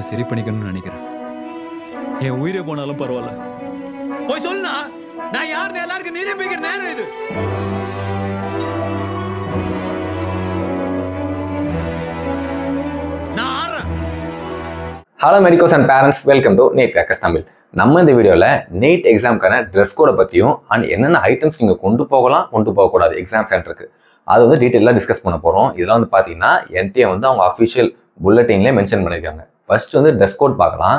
என்னை சரி பண்ணிக்கணும்னு நினைக்கிறேன். என் உயிரே போனாலும் பரவாயில்ல. போய் சொல்லுண்ணா, நான் யாருன்னு எல்லாருக்கும் நிரூபிக்கிற நேரம் இது. Hello medicos and parents, welcome to NEET crackers Tamil. நம்ம இந்த வீடியோவில் நீட் எக்ஸாமுக்கான ட்ரெஸ் கோடை பற்றியும் அண்ட் என்னென்ன ஐட்டம்ஸ் நீங்கள் கொண்டு போகலாம் கொண்டு போகக்கூடாது எக்ஸாம் சென்டருக்கு அது வந்து டீட்டெயிலாக டிஸ்கஸ் பண்ண போகிறோம். இதெல்லாம் வந்து பார்த்தீங்கன்னா என்டிஏ வந்து அவங்க அஃபிஷியல் புல்லட்டின்லேயே மென்ஷன் பண்ணியிருக்காங்க. ஃபர்ஸ்ட் வந்து ட்ரெஸ் கோட் பார்க்கலாம்.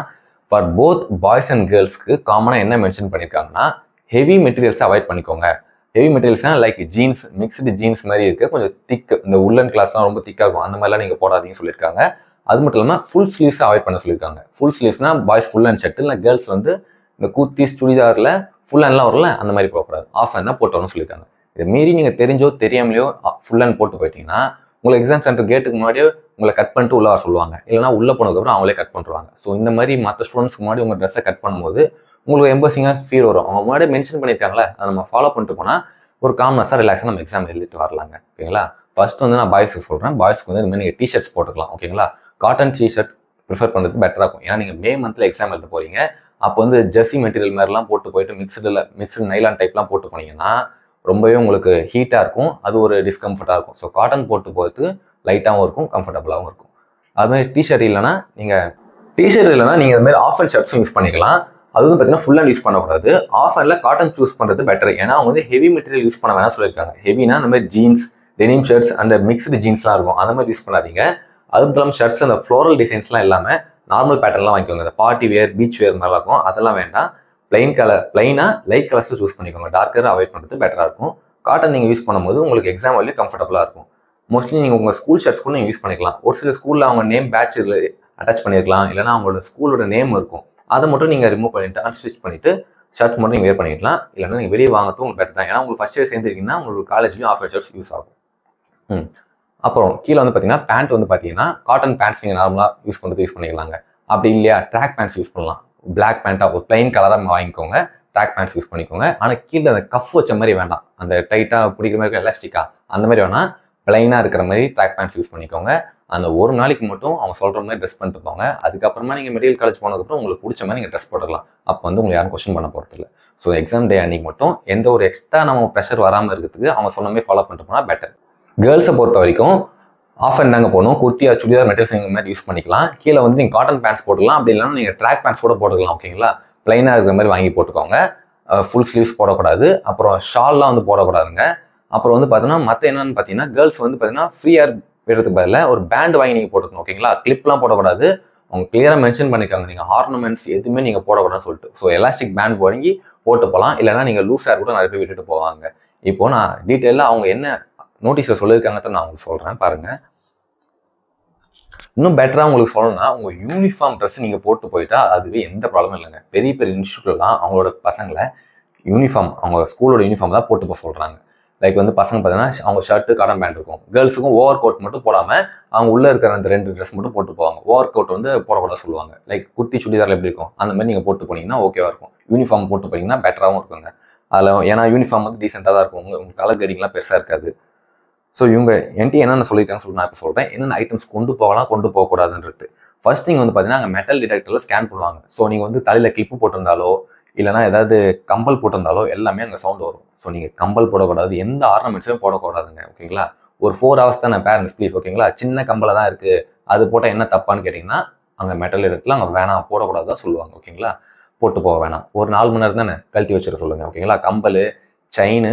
ஃபார் போத் பாய்ஸ் அண்ட் கேர்ள்ஸ்க்கு காமனாக என்ன மென்ஷன் பண்ணியிருக்காங்கன்னா, ஹெவி மெட்டீரியல்ஸை அவாய்ட் பண்ணிக்கோங்க. ஹெவி மெட்டீரியல்ஸ்னால் லைக் ஜீன்ஸ், மிக்ஸ்டு ஜீன்ஸ் மாதிரி இருக்குது, கொஞ்சம் திக், இந்த உள்ளன் கிளாஸ்லாம் ரொம்ப திக்காக இருக்கும், அந்த மாதிரிலாம் நீங்கள் போடாதீங்கன்னு சொல்லியிருக்காங்க. அது மட்டும் இல்லாமல் ஃபுல் ஸ்லீவ்ஸை அவாய்ட் பண்ண சொல்லியிருக்காங்க. ஃபுல் ஸ்லீவ்ஸ்னால் பாய்ஸ் ஃபுல் அண்ட் ஷர்ட், இல்லை கேர்ள்ஸ் வந்து இந்த கூர்த்திஸ் சுடிதாரில் ஃபுல் ஹேண்ட்லாம் வரல அந்த மாதிரி போகக்கூடாது, ஆஃப் ஹேண்ட் தான் போட்டு வரணும்னு சொல்லியிருக்காங்க. இதை மீறி நீங்கள் தெரிஞ்சோ தெரியாமலையோ ஃபுல் ஹேண்ட் போட்டு போயிட்டீங்கன்னா உங்களுக்கு எக்ஸாம் சென்டர் கேட்டுக்கு முன்னாடியே உங்களை கட் பண்ணிட்டு உள்ளே வர சொல்லுவாங்க, இல்லைனா உள்ளே போனதுக்கப்புறம் அவங்களே கட் பண்ணுறாங்க. ஸோ இந்த மாதிரி மற்ற ஸ்டூடெண்ட்ஸ்க்கு முன்னாடி உங்கள் ட்ரெஸ்ஸை கட் பண்ணும்போது உங்களுக்கு எம்பசிங்காக ஃபீல் வரும். அவங்க முன்னாடியே மென்ஷன் பண்ணியிருக்காங்களே, அதை நம்ம ஃபாலோ பண்ணிட்டு போனால் ஒரு காமனஸாக ரிலாக்ஸாக நம்ம எக்ஸாம் எழுதிட்டு வரலாங்க. ஓகேங்களா? ஃபர்ஸ்ட் வந்து நான் பாய்ஸ்க்கு சொல்கிறேன். பாய்ஸ்க்கு வந்து இந்த மாதிரி நீங்கள் டிஷர்ட்ஸ் போட்டுக்கலாம். ஓகேங்களா? காட்டன் டிஷர்ட் ப்ரிஃபர் பண்ணுறது பெட்டராக இருக்கும். ஏன்னா நீங்கள் மே மந்தில் எக்ஸாம் எழுத போகிறீங்க. அப்போ வந்து ஜெர்சி மெட்டீரியல் மாதிரிலாம் போட்டு போயிட்டு மிக்ஸ்டு நைலான் டைப்லாம் போட்டு போனீங்கன்னா ரொம்பவே உங்களுக்கு ஹீட்டாக இருக்கும், அது ஒரு டிஸ்கம்ஃபர்ட்டாக இருக்கும். ஸோ காட்டன் போட்டு போகிறது லைட்டாகவும் இருக்கும், கம்ஃபர்டபுளாகவும் இருக்கும். அதுமாதிரி டிஷர்ட் இல்லைனா நீங்கள் இது மாதிரி ஆஃப் ஹேண்ட் ஷர்ட்ஸும் யூஸ் பண்ணிக்கலாம். அது வந்து பார்த்தீங்கன்னா ஃபுல் ஹேண்ட் யூஸ் பண்ணக்கூடாது. ஆஃப் ஹேண்டில் காட்டன் சூஸ் பண்ணுறது பெட்டர். ஏன்னா அவங்க வந்து ஹெவி மெட்டீரியல் யூஸ் பண்ண வேணாம் சொல்லியிருக்காங்க. ஹெவினா அந்த மாதிரி jeans, denim shirts and mixed ஜீன்ஸ்லாம் இருக்கும், அந்த மாதிரி யூஸ் பண்ணாதீங்க. அது மட்டும் இல்லாமல் ஷர்ட்ஸ் அந்த ஃப்ளோரல் டிசைன்ஸ்லாம் இல்லாமல் நார்மல் பேட்டர்ன்லாம் வாங்கிக்கோங்க. இந்த பார்ட்டி வேர், பீச் வேர் மாதிரிலாம் இருக்கும், அதெல்லாம் வேண்டாம். பிளைனாக லைட் கலர்ஸும் சூஸ் பண்ணிக்கோங்க. டார்க்கர் அவாய்ட் பண்ணுறது பெட்டராக இருக்கும். காட்டன் நீங்கள் யூஸ் பண்ணும்போது உங்களுக்கு எக்ஸாம் வரையும் கம்ஃபர்டபுளாக இருக்கும். மோஸ்ட்லி நீங்கள் உங்கள் ஸ்கூல் ஷர்ட்ஸ் கூட நீங்கள் யூஸ் பண்ணிக்கலாம். ஒரு சில ஸ்கூலில் அவங்க நேம் பேட்ச் அட்டாச் பண்ணியிருக்கலாம், இல்லைனா அவங்களோட ஸ்கூலோட நேம் இருக்கும், அதை மட்டும் நீங்கள் ரிமூவ் பண்ணிவிட்டு அன்ஸ்டிச் பண்ணிவிட்டு ஷர்ட்ஸ் மட்டும் நீங்கள் வேர் பண்ணிக்கலாம். இல்லைனா நீங்கள் வெளியே வாங்கிறதும் உங்களுக்கு பெட்டர் தான். ஏன்னா உங்களுக்கு ஃபஸ்ட் இயர் சேர்ந்துருக்கீங்கன்னா உங்களுக்கு காலேஜ்லேயும் ஆஃப் ஷர்ட்ஸ் யூஸ் ஆகும். அப்புறம் கீழே வந்து பார்த்தீங்கன்னா பேண்ட் வந்து பார்த்தீங்கன்னா காட்டன் பேண்ட்ஸ் நீங்கள் நார்மலாக யூஸ் பண்ணிக்கலாங்க. அப்படி இல்லையா ட்ராக் பேண்ட்ஸ் யூஸ் பண்ணலாம். பிளாக் பேண்ட்டாக ஒரு பிளைன் கலராக வாங்கிக்கோங்க, ட்ராக் பேண்ட்ஸ் யூஸ் பண்ணிக்கோங்க. ஆனால் கீழே அந்த கஃப் வச்ச மாதிரி வேண்டாம், அந்த டைட்டாக பிடிக்கிற மாதிரி இருக்க எலாஸ்டிக்காக அந்த மாதிரி வேணால் பிளைனாக இருக்கிற மாதிரி ட்ராக் பேண்ட்ஸ் யூஸ் பண்ணிக்கோங்க. அந்த ஒரு நாளைக்கு மட்டும் அவங்க சொல்கிற மாதிரி ட்ரெஸ் பண்ணிட்டு போங்க. அதுக்கப்புறமா நீங்கள் மெடிக்கல் காலேஜ் போனதுக்கப்புறம் உங்களுக்கு பிடிச்ச மாதிரி நீங்கள் ட்ரெஸ் போட்டுக்கலாம். அப்போ வந்து உங்களை யாரும் கொஸ்டின் பண்ண போகிறது இல்லை. ஸோ எக்ஸாம் டே அன்றைக்கி மட்டும் எந்த ஒரு எக்ஸ்ட்ரா நம்ம ப்ரெஷர் வராமல் இருக்கிறதுக்கு அவங்க சொன்ன மாதிரி ஃபாலோ பண்ணிட்டு போனால் பெட்டர். கேர்ள்ஸை பொறுத்த வரைக்கும் ஆஃப் அண்ட் தாங்க போகணும். குர்த்தியா சுடிதார் மெட்டீரியல்ஸ் இந்த மாதிரி யூஸ் பண்ணிக்கலாம். கீழே வந்து நீங்கள் காட்டன் பேண்ட்ஸ் போட்டுக்கலாம், அப்படி இல்லைனா நீங்கள் ட்ராக் பேண்ட்ஸ் கூட போட்டுக்கலாம். ஓகேங்களா? பிளைனாக இருக்கிற மாதிரி வாங்கி போட்டுக்கோங்க. ஃபுல் ஸ்லீவ்ஸ் போடக்கூடாது. அப்புறம் ஷால்லாம் வந்து போடக்கூடாதுங்க. அப்புறம் வந்து பார்த்தீங்கன்னா மற்ற என்னென்னு பார்த்தீங்கன்னா கேர்ள்ஸ் வந்து பார்த்தீங்கன்னா ஃப்ரீயாக விடுறதுக்கு பதிலாக ஒரு பேண்ட் வாங்கி நீங்கள் போட்டுக்கணும். ஓகேங்களா? கிளிப்லாம் போடக்கூடாது. அவங்க கிளியராக மென்ஷன் பண்ணியிருக்காங்க, நீங்கள் ஆர்னமெண்ட்ஸ் எதுவுமே நீங்கள் போடக்கூடாதுன்னு சொல்லிட்டு. ஸோ எலாஸ்டிக் பேண்ட் வாங்கி போட்டு போகலாம். இல்லைனா நீங்கள் லூஸ் ஹேர் கூட நிறைய பேர் விட்டுட்டு போவாங்க. இப்போது நான் டீட்டெயிலாக அவங்க என்ன நோட்டீஸில் சொல்லியிருக்காங்கன்னு நான் உங்களுக்கு சொல்கிறேன் பாருங்கள். இன்னும் பெட்டராக உங்களுக்கு சொல்லணும்னா உங்கள் யூனிஃபார்ம் ட்ரெஸ் நீங்கள் போட்டு போயிட்டா அதுவே எந்த ப்ராப்ளமும் இல்லைங்க. பெரிய பெரிய இன்ஸ்டியூட்லாம் அவங்களோட பசங்களை யூனிஃபார்ம், அவங்க ஸ்கூலோட யூனிஃபார்ம் தான் போட்டு போக சொல்கிறாங்க. லைக் வந்து பசங்க பார்த்தீங்கன்னா அவங்க ஷர்ட்டு காட்டன் பேண்ட் இருக்கும். கேர்ள்ஸுக்கும் ஓவர் கோட் மட்டும் போடாமல் அவங்க உள்ளே இருக்கிற அந்த 2 ட்ரெஸ் மட்டும் போட்டு போவாங்க. ஓவர் கோட் வந்து போடக்கூடாது சொல்லுவாங்க. லைக் குர்த்தி சுடிதாரில் எப்படி இருக்கும் அந்த மாதிரி நீங்கள் போட்டு போனீங்கன்னா ஓகேவாக இருக்கும். யூனிஃபார்ம் போட்டு போனீங்கன்னா பெட்டராகவும் இருக்குங்க. அதில் ஏன்னா யூனிஃபார்ம் வந்து டீசெண்டாக தான் இருக்கும், உங்களுக்கு கலர் கிரேடிங்லாம் பெருசாக இருக்காது. ஸோ இவங்க என்கிட்ட என்னென்ன சொல்லியிருக்காங்கன்னு சொல்லி நான் இப்போ சொல்கிறேன். என்னென்ன ஐட்டம்ஸ் கொண்டு போகலாம் கொண்டு போகக்கூடாதுன்றது. ஃபர்ஸ்ட் திங் வந்து பார்த்தீங்கன்னா அங்கே மெட்டல் டிடெக்டரில் ஸ்கேன் பண்ணுவாங்க. ஸோ நீங்கள் வந்து தலையில் கிளிப்பு போட்டிருந்தாலோ இல்லைனா ஏதாவது கம்பல் போட்டிருந்தாலோ எல்லாமே அங்கே சவுண்ட் வரும். ஸோ நீங்கள் கம்பல் போடக்கூடாது, எந்த ஆர்னமெண்ட்ஸுமே போடக்கூடாதுங்க. ஓகேங்களா? ஒரு 4 hours தான் நான் பேரண்ட்ஸ் ப்ளீஸ். ஓகேங்களா? சின்ன கம்பலை தான் இருக்குது, அது போட்டால் என்ன தப்பான்னு கேட்டிங்கன்னா அங்கே மெட்டல் டிடெக்டரில் அங்கே வேணாம், போடக்கூடாது தான் சொல்லுவாங்க. ஓகேங்களா? போட்டு போக வேணாம். ஒரு 4 மணி நேரம் தானே கழட்டி வச்சிட சொல்லுங்கள். ஓகேங்களா? கம்பல், செயின்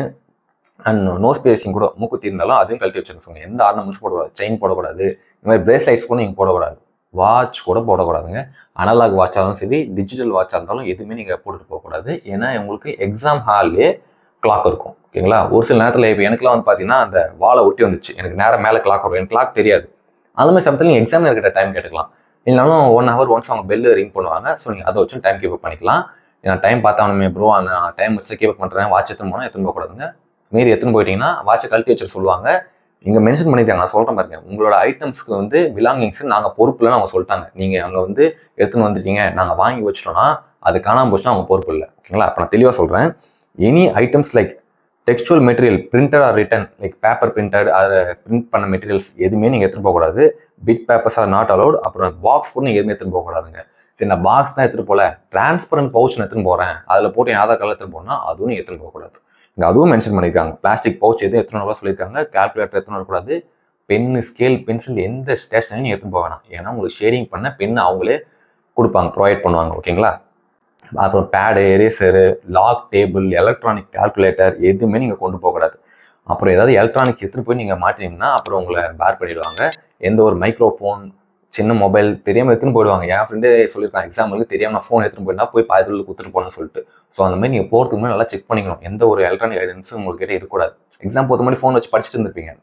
அண்ட் நோஸ் பியர்சிங் கூட மூக்குத்தி இருந்தாலும் அதையும் கழட்டி வச்சுருக்கோங்க. எந்த ஆர்னமெண்ட்ஸ் போடக்கூடாது, செயின் போடக்கூடாது, இந்த மாதிரி பிரேஸ்லைட்ஸ் கூட நீங்கள் போடக்கூடாது, வாட்ச் கூட போடக்கூடாதுங்க. அனலாக் வாட்சாக இருந்தாலும் சரி, டிஜிட்டல் வாட்சாக இருந்தாலும் எதுவுமே நீங்கள் போட்டுட்டு போகக்கூடாது. ஏன்னா உங்களுக்கு எக்ஸாம் ஹால்லே கிளாக் இருக்கும். ஓகேங்களா? ஒரு சில நேரத்தில் இப்போ எனக்குலாம் வந்து பார்த்தீங்கன்னா அந்த வாழை ஒட்டி வந்துச்சு, எனக்கு நேரம் மேலே கிளாக் வரும், எனக்கு கிளாக் தெரியாது. அந்த மாதிரி சமயத்தில் நீங்கள் எக்ஸாம் இருக்கிற டைம் கேட்டுக்கலாம். இல்லைனாலும் 1 hour ஒன்ஸ் அவங்க பெல்லு ரிங் பண்ணுவாங்க. ஸோ நீங்கள் அதை வச்சு டைம் கீப் பண்ணிக்கலாம். நான் டைம் பார்த்தாலுமே ப்ரோ நான் டைம் வச்சு கீப் பண்ணுறேன், வாட்ச் எடுத்துன்னு போனால் எடுத்துன்னு போகக்கூடாதுங்க. மீறி எடுத்துன்னு போயிட்டீங்கன்னா வாட்சை கழட்டி வச்சு சொல்லுவாங்க. இங்கே மென்ஷன் பண்ணியிருக்காங்க, நான் சொல்கிறேன் பாருங்க, உங்களோட ஐட்டம்ஸ்க்கு வந்து பிலாங்கிங்ஸ் நாங்கள் பொறுப்பு இல்லைன்னு அவங்க சொல்லிட்டாங்க. நீங்கள் அங்கே வந்து எடுத்துன்னு வந்துட்டீங்க, நாங்கள் வாங்கி வச்சிட்டோம்னா அது காணாமல் போச்சுன்னா அவங்க பொறுப்பு இல்லை. ஓகேங்களா? அப்போ நான் தெளிவாக சொல்கிறேன். Any items like textual material printed or written like paper printed அதை பிரிண்ட் பண்ண மெட்டீரியல்ஸ் எதுவுமே நீங்கள் எடுத்துகிட்டு போகக்கூடாது. Bit papers are not allowed. அப்புறம் பாக்ஸ் கூட நீங்கள் எதுவுமே எடுத்துகிட்டு போகக்கூடாதுங்க. சரி, நான் பாக்ஸ் தான் எடுத்துகிட்டு போகல, டிரான்ஸ்பரண்ட் பவுச் எடுத்துகிட்டு போகிறேன், அதில் போட்டு என் ஆதார் கார்டில் எடுத்துகிட்டு போனால் அதுவும் நீங்கள் எடுத்துகிட்டு போகக்கூடாது. இங்கே அதுவும் மென்ஷன் பண்ணியிருக்காங்க. பிளாஸ்டிக் பவுச் எதுவும் எடுத்துகிட்டு வரக்கூடாது சொல்லியிருக்காங்க. கால்குலேட்டர் எடுத்துகிட்டு வரக்கூடாது. பென்னு, ஸ்கேல், பென்சில் எந்த ஸ்டேஷனரியும் நீங்கள் எடுத்துகிட்டு போக வேணாம். ஏன்னா உங்களுக்கு ஷேரிங் பண்ண பென்னு அவங்களே கொடுப்பாங்க, ப்ரொவைட் பண்ணுவாங்க. ஓகேங்களா? அப்புறம் pad, eraser, log table, electronic calculator எதுவுமே நீங்கள் கொண்டு போகக்கூடாது. அப்புறம் ஏதாவது எலக்ட்ரானிக்ஸ் எடுத்துகிட்டு போய் நீங்கள் மாட்டினீங்கன்னா அப்புறம் உங்களை பேர் பண்ணிவிடுவாங்க. எந்த ஒரு மைக்ரோஃபோன், சின்ன மொபைல் தெரியாமல் எடுத்துன்னு போயிடுவாங்க. என் ஃப்ரெண்டே சொல்லியிருக்காங்க, எக்ஸாம்பிளுக்கு தெரியாமல் நான் ஃபோன் எடுத்துன்னு போயிட்டா போய் பாயத்தில் கொடுத்துட்டு போகணும்னு சொல்லிட்டு. ஸோ அந்த மாதிரி நீங்கள் போகிறதுக்கு முன்னாடி நல்லா செக் பண்ணிக்கணும். எந்த ஒரு எலக்ட்ரானிக் ஐட்டம்ஸும் உங்கள்கிட்ட இருக்கக்கூடாது. எக்ஸாம் போகிற மாதிரி ஃபோன் வச்சு படிச்சுட்டு இருந்திருப்பீங்க,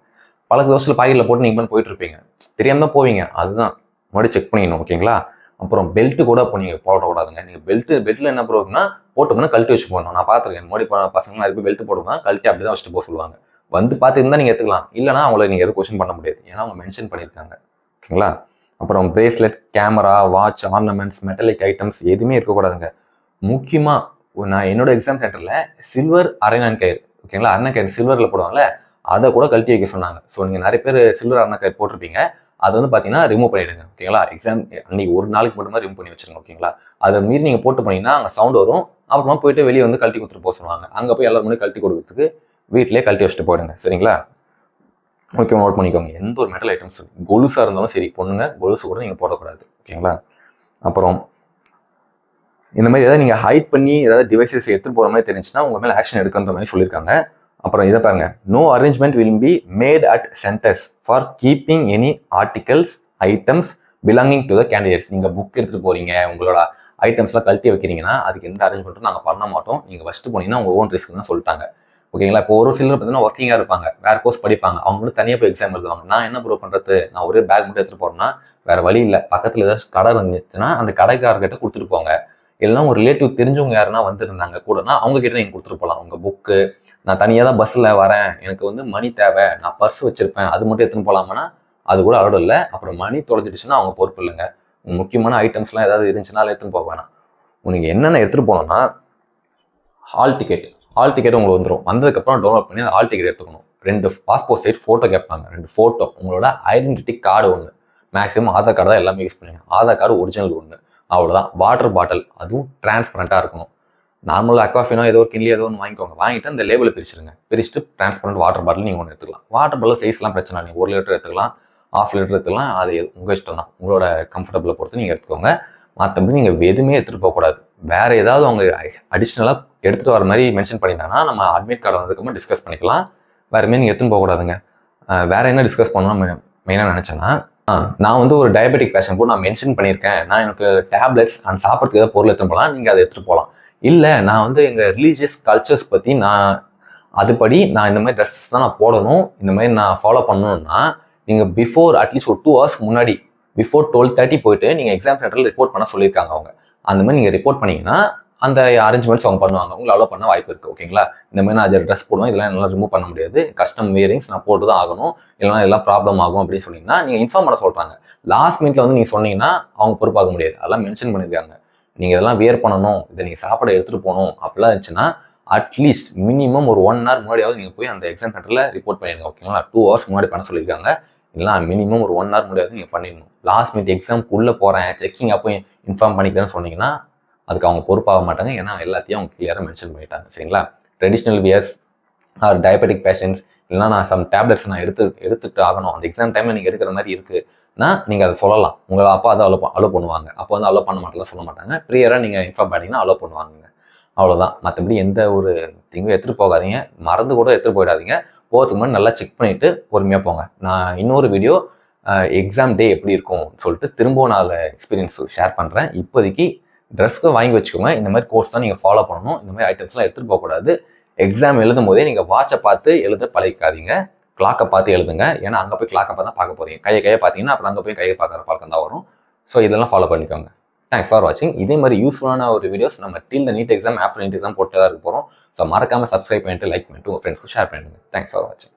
பல வருஷத்தில் பாக்கெட்டில் போட்டு நீங்கள் போயிட்டு இருப்பீங்க, தெரியாமல் தான் போவீங்க. அதுதான் முன்னாடி செக் பண்ணிக்கணும். ஓகேங்களா? அப்புறம் பெல்ட்டு கூட இப்போ நீங்கள் போடக்கூடாதுங்க. நீங்கள் பெல்ட்டில் என்ன ப்ரோப்னா போட்டோம்னா கழட்டி வச்சு போகணும். நான் பார்த்துருக்கேன், முன்னாடி பசங்க நிறைய பேர் பெல்ட் போடுவோம்னா கழட்டி அப்படி தான் வச்சுட்டு போக சொல்லுவாங்க. வந்து பார்த்துருந்தா நீங்கள் எடுத்துக்கலாம், இல்லைனா அவங்கள நீங்கள் எதுவும் கொஸ்டின் பண்ண முடியாது, ஏன்னா அவங்க மென்ஷன் பண்ணியிருக்காங்க. ஓகேங்களா? அப்புறம் bracelet, camera, watch, ornaments, metallic items எதுவுமே இருக்கக்கூடாதுங்க. முக்கியமாக நான் என்னோட எக்ஸாம் சென்டரில் சில்வர் அரைநான் கயிறு, ஓகேங்களா, அரைநான் கயிறு சில்வரில் போடுவாங்கல்ல, அதை கூட கழட்டி வைக்க சொன்னாங்க. ஸோ நீங்கள் நிறைய பேர் சில்வர் அரைநான் கயிறு போட்டிருப்பீங்க, அதை வந்து பார்த்தீங்கன்னா ரிமூவ் பண்ணிவிடுங்க. ஓகேங்களா? எக்ஸாம் அன்றைக்கி ஒரு நாளைக்கு மட்டும் ரிமூவ் பண்ணி வச்சுருங்க. ஓகேங்களா? அதை மீறி நீங்கள் போட்டு பண்ணிங்கன்னா அங்கே சவுண்ட் வரும். அப்புறமா போயிட்டு வெளியே வந்து கழட்டி கொடுத்துட்டு போக சொல்லுவாங்க. அங்கே போய் எல்லாரும் முன்னாடி கழட்டி கொடுக்குறதுக்கு வீட்டிலே கழட்டி வச்சுட்டு போயிடுங்க. சரிங்களா? ஓகே, நோட் பண்ணிக்கோங்க. எந்த ஒரு மெட்டல் ஐட்டம்ஸ், கொலுசாக இருந்தாலும் சரி, பொண்ணுங்க கொலுசு கூட நீங்கள் போடக்கூடாது. ஓகேங்களா? அப்புறம் இந்த மாதிரி ஏதாவது நீங்கள் ஹைட் பண்ணி ஏதாவது டிவைசஸ் எடுத்துகிட்டு போகிற மாதிரி தெரிஞ்சுன்னா உங்கள் மேலே ஆக்ஷன் எடுக்கிற மாதிரி சொல்லியிருக்காங்க. அப்புறம் இதை பாருங்க, no arrangement will be made at centres for keeping any articles, items belonging to the candidates. நீங்கள் புக் எடுத்துகிட்டு போகிறீங்க, உங்களோட ஐட்டம்ஸ்லாம் கழட்டி வைக்கிறீங்கன்னா அதுக்கு எந்த அரேஞ்ச்மெண்ட்டும் நாங்கள் பண்ண மாட்டோம். நீங்கள் ஃபஸ்ட்டு போனீங்கன்னா உங்கள் ஓன் ரிஸ்க் தான் சொல்லிட்டாங்க. ஓகேங்களா? இப்போ ஒரு சிலர் பார்த்தீங்கன்னா ஒர்க்கிங்காக இருப்பாங்க, வேறு கோர்ஸ் படிப்பாங்க, அவங்க மட்டும் தனியாக போய் எக்ஸாம் எழுதுவாங்க. நான் என்ன ப்ரூவ் பண்ணுறது, நான் ஒரே பேக் மட்டும் எடுத்துகிட்டு போகிறேன்னா வேறு வழி இல்லை, பக்கத்தில் ஏதாச்சும் கடை இருந்துச்சுன்னா அந்த கடைக்காரர்கிட்ட கொடுத்துட்டு போங்க. இல்லைனா ஒரு ரிலேட்டிவ் தெரிஞ்சவங்க யாருன்னா வந்திருந்தாங்க கூடனா அவங்க கிட்ட நீங்கள் கொடுத்துட்டு போகலாம். உங்கள் புக்கு, நான் தனியாக தான் பஸ்ஸில் வரேன், எனக்கு வந்து மணி தேவை, நான் பர்ஸ் வச்சுருப்பேன், அது மட்டும் எடுத்துன்னு போகலாமான்னா அது கூட அலோடு இல்லை. அப்புறம் மணி தொலைஞ்சிடுச்சுன்னா அவங்க பொறுப்பு இல்லைங்க. முக்கியமான ஐட்டம்ஸ்லாம் ஏதாவது இருந்துச்சுன்னா எடுத்துன்னு போக வேணாம். நீங்கள் என்னென்ன எடுத்துகிட்டு போனோம்னா ஹால் டிக்கெட் உங்களுக்கு வந்துடும். வந்ததுக்கப்புறம் டவுன்லோட் பண்ணி ஹால் டிக்கெட் எடுத்துக்கணும். 2 பாஸ்போர்ட் சைஸ் ஃபோட்டோ கேட்பாங்க, 2 ஃபோட்டோ, உங்களோட ஐடென்டிட்டி கார்டு ஒன்று, மேக்ஸிமம் ஆதார் கார்டு தான் எல்லாமே யூஸ் பண்ணுங்க, ஆதார் கார்டு ஒரிஜினல் ஒன்று, அவ்வளோதான். வாட்டர் பாட்டில் அதுவும் டிரான்ஸ்பரண்ட்டாக இருக்கணும். நார்மலாக அக்வாஃபினோ ஏதோ ஒரு கிண்டி ஏதோ ஒன்று வாங்கிக்கோங்க, வாங்கிட்டு அந்த லேபிளை பிரிச்சுருங்க, பிரிச்சுட்டு டிரான்ஸ்பரண்ட் வாட்டர் பாட்டில் நீங்கள் ஒன்று எடுத்துக்கலாம். வாட்டர் பாட்டில் சைஸ்லாம் பிரச்சனை இல்லை, 1 லிட்டர் எடுத்துக்கலாம், 1/2 லிட்டர் எடுத்துக்கலாம், அது உங்கள் இஷ்டம் தான், உங்களோட கம்ஃபர்டபுளை பொறுத்து நீங்கள் எடுத்துக்கோங்க. மற்றபடி நீங்கள் எதுவுமே எடுத்துகிட்டு போகக்கூடாது. வேறு ஏதாவது அவங்க அடிஷ்னலாக எடுத்துகிட்டு வர மாதிரி மென்ஷன் பண்ணியிருந்தாங்கன்னா நம்ம அட்மிட் கார்டு வந்ததுக்கப்புறம் டிஸ்கஸ் பண்ணிக்கலாம். வேறுமே நீங்கள் எடுத்துன்னு போகக்கூடாதுங்க. வேறு என்ன டிஸ்கஸ் பண்ணணும்னு மெயினாக நினச்சேன்னா, நான் வந்து ஒரு டயபெட்டிக் பேஷண்ட் போட்டு நான் மென்ஷன் பண்ணியிருக்கேன், நான் எனக்கு டேப்லெட்ஸ் அண்ட் சாப்பிட்றதுக்கு ஏதாவது பொருள் எடுத்துன்னு போகலாம், நீங்கள் அதை எடுத்துகிட்டு போகலாம். இல்லை நான் வந்து எங்கள் ரிலீஜியஸ் கல்ச்சர்ஸ் பற்றி அதுபடி நான் இந்த மாதிரி ட்ரெஸ்ஸஸ் தான் நான் போடணும், இந்த மாதிரி நான் ஃபாலோ பண்ணணும்னா நீங்கள் பிஃபோர் அட்லீஸ்ட் ஒரு 2 hours முன்னாடி பிஃபோர் 12:30 போயிட்டு நீங்கள் எக்ஸாம் சென்டரில் ரிப்போர்ட் பண்ண சொல்லியிருக்காங்க அவங்க. அந்த மாதிரி நீங்கள் ரிப்போர்ட் பண்ணிங்கன்னா அந்த அரேஞ்ச்மெண்ட்ஸ் அவங்க பண்ணுவாங்க, உங்களை அலோவ் பண்ண வாய்ப்பு இருக்குது. ஓகேங்களா? இந்த மாதிரி நான் ட்ரெஸ் போடுவேன், இதெல்லாம் என்னால் ரிமூவ் பண்ண முடியாது, கஸ்டம் வியரிங்ஸ் நான் போட்டு தான் ஆகணும், இல்லைனா இதெல்லாம் ப்ராப்ளம் ஆகும் அப்படின்னு சொன்னீங்கன்னா நீங்கள் இன்ஃபார்ம் பண்ண சொல்கிறாங்க. லாஸ்ட் மினிட்ல வந்து நீங்கள் சொன்னீங்கன்னா அவங்க பொறுப்பாக முடியாது. அதெல்லாம் மென்ஷன் பண்ணியிருக்காங்க. நீங்கள் இதெல்லாம் வியர் பண்ணணும், இதை நீங்கள் சாப்பாடு எடுத்துகிட்டு போகணும் அப்படிலாம் இருந்துச்சுன்னா அட்லீஸ்ட் மினிமம் ஒரு 1 hour முன்னாடியாவது நீங்கள் போய் அந்த எக்ஸாம் சென்டரில் ரிப்போர்ட் பண்ணிடுங்க. ஓகேங்களா? 2 hours முன்னாடி பண்ண சொல்லியிருக்காங்க, இல்லை மினிமம் ஒரு 1 hour முடியாது நீங்கள் பண்ணிடணும். லாஸ்ட் மினிட் எக்ஸாம்க்குள்ளே போகிறேன், செக்கிங் அப்போ இன்ஃபார்ம் பண்ணிக்கிறேன்னு சொன்னீங்கன்னா அதுக்கு அவங்க பொறுப்பாக மாட்டாங்க. ஏன்னா எல்லாத்தையும் அவங்க கிளியராக மென்ஷன் பண்ணிட்டாங்க. சரிங்களா? Traditional wears or diabetic patients, இல்லைனா நான் சம் டேப்லெட்ஸ் நான் எடுத்துக்கிட்டு ஆகணும், அந்த எக்ஸாம் டைமில் நீங்கள் எடுக்கிற மாதிரி இருக்குன்னா நீங்கள் அதை சொல்லலாம். உங்களை அப்பா அதை அலோ பண்ணுவாங்க. அப்போ வந்து அலோ பண்ண மாட்டேலாம் சொல்ல மாட்டாங்க. ப்ரியராக நீங்கள் இன்ஃபார்ம் பண்ணிங்கன்னா அலோ பண்ணுவாங்க. அவ்வளோதான். மற்றபடி எந்த ஒரு திங்கும் எடுத்துகிட்டு போகாதீங்க, மறந்து கூட எடுத்துகிட்டு போயிடாதீங்க. போகிறதுக்கு முன்னாடி நல்லா செக் பண்ணிவிட்டு பொறுமையாக போங்க. நான் இன்னொரு வீடியோ எக்ஸாம் டே எப்படி இருக்கும் சொல்லிட்டு திரும்பவும் நான் அதில் எக்ஸ்பீரியன்ஸ் ஷேர் பண்ணுறேன். இப்போதைக்கு ட்ரெஸ்க்கு வாங்கி வச்சுக்கோங்க. இந்த மாதிரி கோர்ஸ் தான் நீங்கள் ஃபாலோ பண்ணணும். இந்த மாதிரி ஐட்டம்ஸ்லாம் எடுத்துகிட்டு போகக்கூடாது. எக்ஸாம் எழுதும் போதே நீங்கள் வாட்சை பார்த்து எழுத பழகிக்காதீங்க, கிளாக்கை பார்த்து எழுதுங்க. ஏன்னா அங்கே போய் கிளாக்கை பார்த்து தான் பார்க்க போகிறீங்க. கையை பார்த்தீங்கன்னா அப்புறம் அங்கே போய் கையை பார்க்குற பழக்கம் தான் வரும். ஸோ இதெல்லாம் ஃபாலோ பண்ணிக்கோங்க. தேங்க்ஸ் ஃபார் வாட்சிங். இதே மாதிரி யூஸ்ஃபுல்லான ஒரு வீடியோஸ் நம்ம till the NEET exam, after NEET exam போட்டு தான் இருக்க போகிறோம். ஸோ மறக்காமல் சப்ஸ்கிரைப் பண்ணிட்டு லைக் பண்ணிட்டு உங்கள் ஃப்ரெண்ட்ஸ்க்கு ஷேர் பண்ணிடுங்க. தேங்க்ஸ் ஃபார் வாட்சிங்.